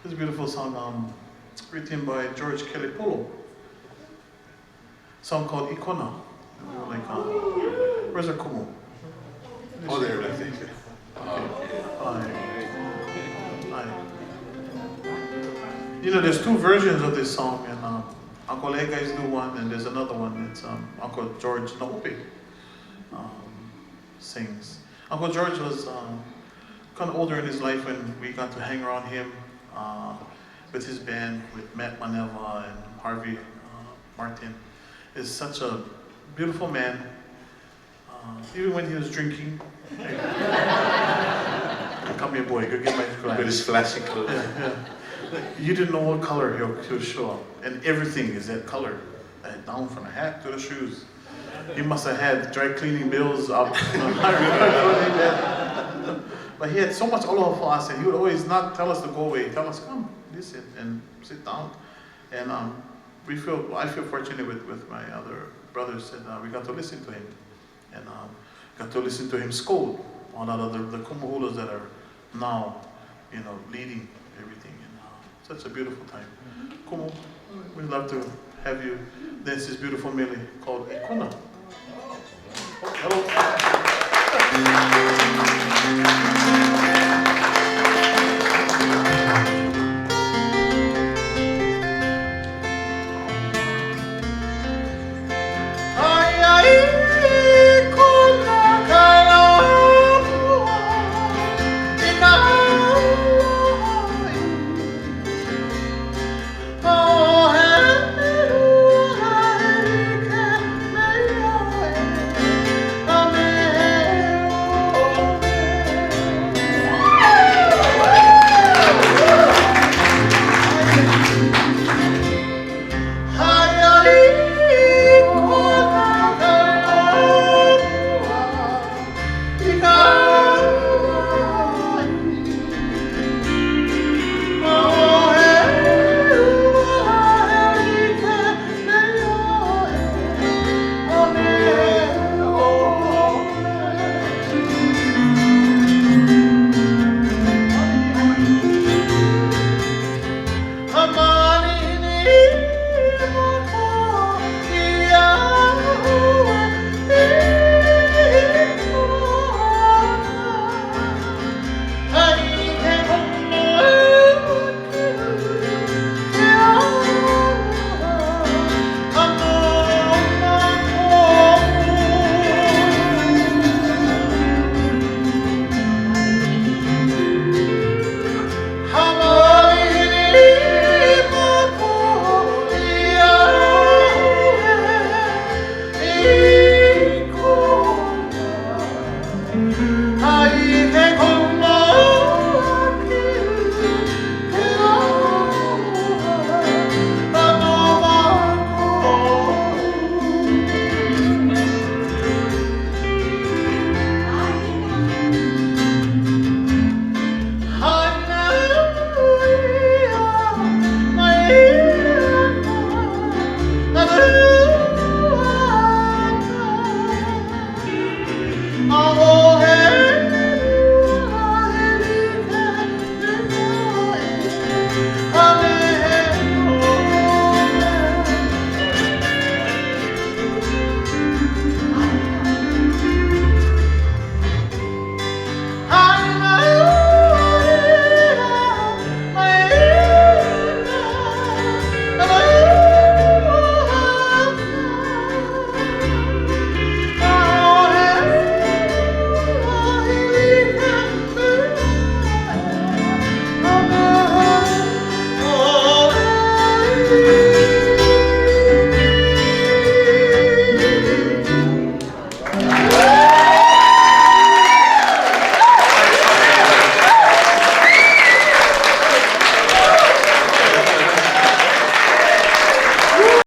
This beautiful song written by George Kelly Polo. Song called Ikona. And we were like, where's our Kumu? Oh, there it is. You know, there's two versions of this song, and Uncle A guys do one, and there's another one. It's Uncle George Naope sings. Uncle George was kind of older in his life when we got to hang around him with his band, with Matt Maneva and Harvey Martin. Is such a beautiful man. Even when he was drinking. Come here, boy, go get my glass. With his flashy clothes. Yeah. You didn't know what color he'll show up. And everything is that color. Down from the hat to the shoes. He must have had dry cleaning bills up. But he had so much all for us, and he would always not tell us to go away. Tell us, come, listen, and sit down. And I feel fortunate with my other brothers, and we got to listen to him. And got to listen to him scold all that other the kumuhulas that are now, leading everything. And such a beautiful time. Kumu, we'd love to have you dance this beautiful melody called Ikona. Oh, hello.